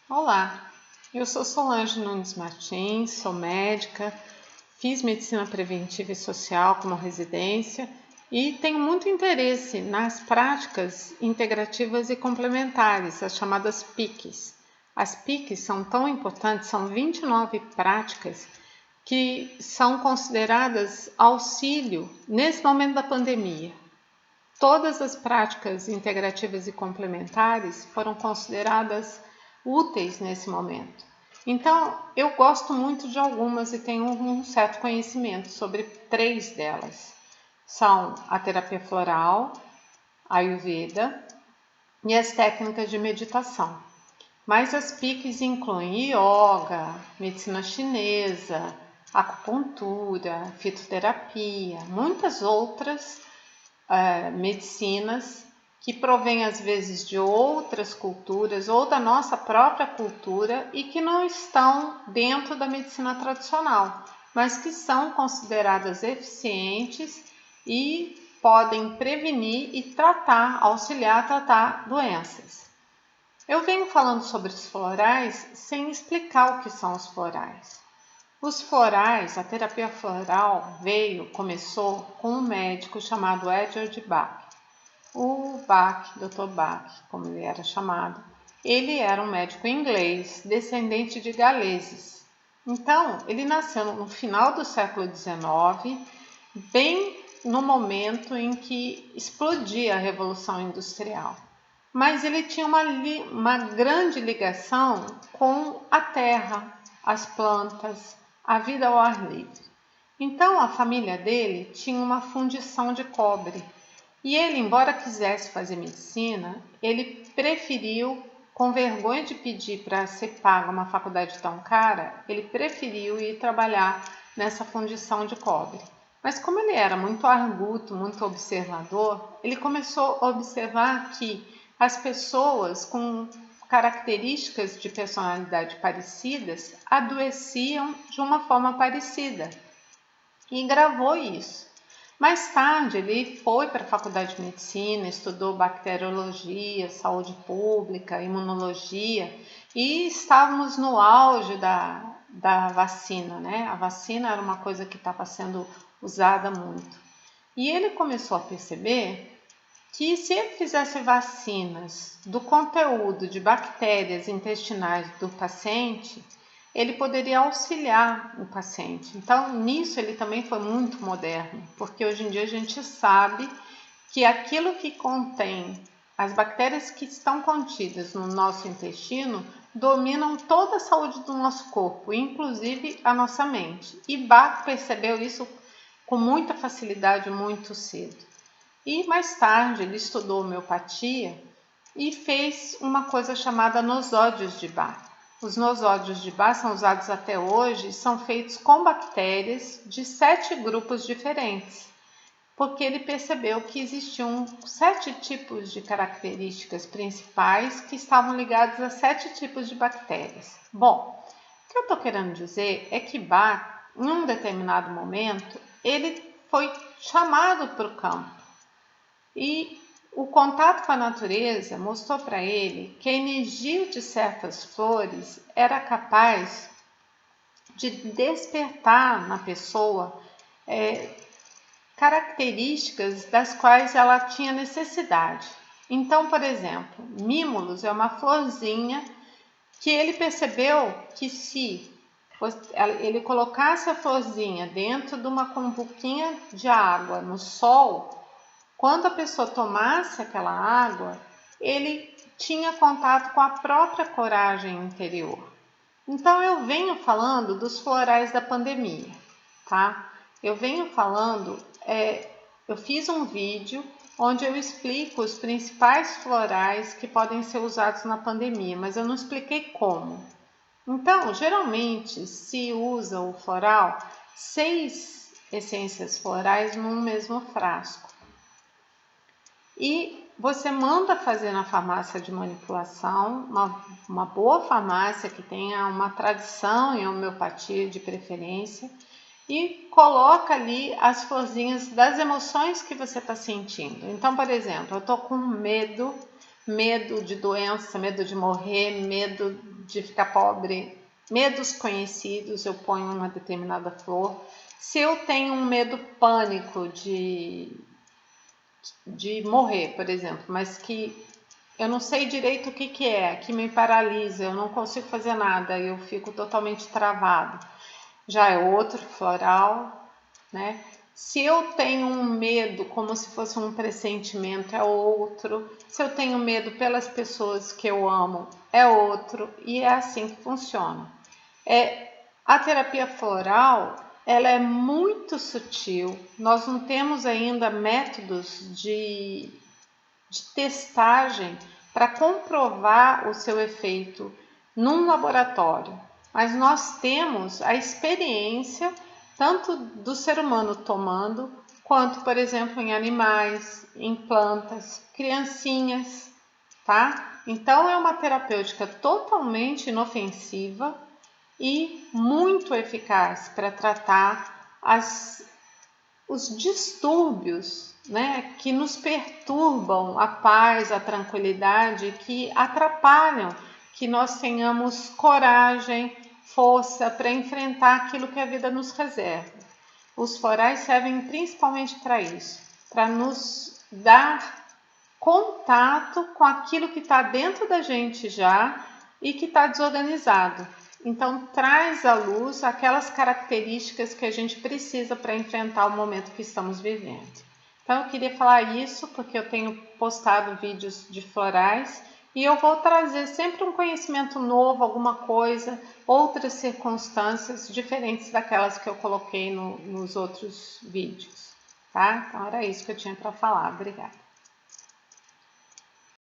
Olá, eu sou Solange Nunes Martins, sou médica, fiz medicina preventiva e social como residência e tenho muito interesse nas práticas integrativas e complementares, as chamadas PICs. As PICs são tão importantes, são 29 práticas que são consideradas auxílio nesse momento da pandemia. Todas as práticas integrativas e complementares foram consideradas úteis nesse momento. Então, eu gosto muito de algumas e tenho um certo conhecimento sobre 3 delas. São a terapia floral, a Ayurveda e as técnicas de meditação. Mas as PICs incluem yoga, medicina chinesa, acupuntura, fitoterapia, muitas outras medicinas que provêm às vezes de outras culturas ou da nossa própria cultura e que não estão dentro da medicina tradicional, mas que são consideradas eficientes e podem prevenir e tratar, auxiliar a tratar doenças. Eu venho falando sobre os florais sem explicar o que são os florais. Os florais, a terapia floral começou com um médico chamado Edward Bach. O Bach, Dr. Bach, como ele era chamado, ele era um médico inglês, descendente de galeses. Então, ele nasceu no final do século XIX, bem no momento em que explodia a Revolução Industrial. Mas ele tinha uma grande ligação com a terra, as plantas, a vida ao ar livre. Então a família dele tinha uma fundição de cobre e ele, embora quisesse fazer medicina, ele preferiu, com vergonha de pedir para ser paga uma faculdade tão cara, ele preferiu ir trabalhar nessa fundição de cobre. Mas como ele era muito arguto, muito observador, ele começou a observar que as pessoas com características de personalidade parecidas adoeciam de uma forma parecida e gravou isso. Mais tarde ele foi para a faculdade de medicina, estudou bacteriologia, saúde pública, imunologia e estávamos no auge da vacina, né? A vacina era uma coisa que estava sendo usada muito. E ele começou a perceber que se ele fizesse vacinas do conteúdo de bactérias intestinais do paciente, ele poderia auxiliar o paciente. Então, nisso ele também foi muito moderno, porque hoje em dia a gente sabe que aquilo que contém as bactérias que estão contidas no nosso intestino dominam toda a saúde do nosso corpo, inclusive a nossa mente. E Bach percebeu isso com muita facilidade muito cedo. E mais tarde ele estudou homeopatia e fez uma coisa chamada nosódios de Bach. Os nosódios de Bach são usados até hoje e são feitos com bactérias de 7 grupos diferentes, porque ele percebeu que existiam 7 tipos de características principais que estavam ligados a 7 tipos de bactérias. Bom, o que eu estou querendo dizer é que Bach, em um determinado momento, ele foi chamado para o campo. E o contato com a natureza mostrou para ele que a energia de certas flores era capaz de despertar na pessoa características das quais ela tinha necessidade. Então, por exemplo, Mimulus é uma florzinha que ele percebeu que se ele colocasse a florzinha dentro de uma cumbuquinha de água no sol, quando a pessoa tomasse aquela água, ele tinha contato com a própria coragem interior. Então eu venho falando dos florais da pandemia, tá? Eu venho falando, eu fiz um vídeo onde eu explico os principais florais que podem ser usados na pandemia, mas eu não expliquei como. Então, geralmente se usa o floral 6 essências florais num mesmo frasco. E você manda fazer na farmácia de manipulação, uma boa farmácia que tenha uma tradição em homeopatia de preferência, e coloca ali as florzinhas das emoções que você está sentindo. Então, por exemplo, eu estou com medo de doença, medo de morrer, medo de ficar pobre, medos conhecidos, eu ponho uma determinada flor. Se eu tenho um medo pânico de morrer, por exemplo, mas que eu não sei direito o que é, que me paralisa, eu não consigo fazer nada, eu fico totalmente travado. Já é outro floral, né? Se eu tenho um medo, como se fosse um pressentimento, é outro. Se eu tenho medo pelas pessoas que eu amo, é outro. E é assim que funciona. A terapia floral, ela é muito sutil. Nós não temos ainda métodos de testagem para comprovar o seu efeito num laboratório, mas nós temos a experiência tanto do ser humano tomando, quanto, por exemplo, em animais, em plantas, criancinhas, tá? Então é uma terapêutica totalmente inofensiva e muito eficaz para tratar os distúrbios, né, que nos perturbam a paz, a tranquilidade, que atrapalham que nós tenhamos coragem, força para enfrentar aquilo que a vida nos reserva. Os florais servem principalmente para isso, para nos dar contato com aquilo que está dentro da gente já e que está desorganizado. Então, traz à luz aquelas características que a gente precisa para enfrentar o momento que estamos vivendo. Então, eu queria falar isso porque eu tenho postado vídeos de florais e eu vou trazer sempre um conhecimento novo, alguma coisa, outras circunstâncias diferentes daquelas que eu coloquei nos outros vídeos, tá? Então, era isso que eu tinha para falar. Obrigada.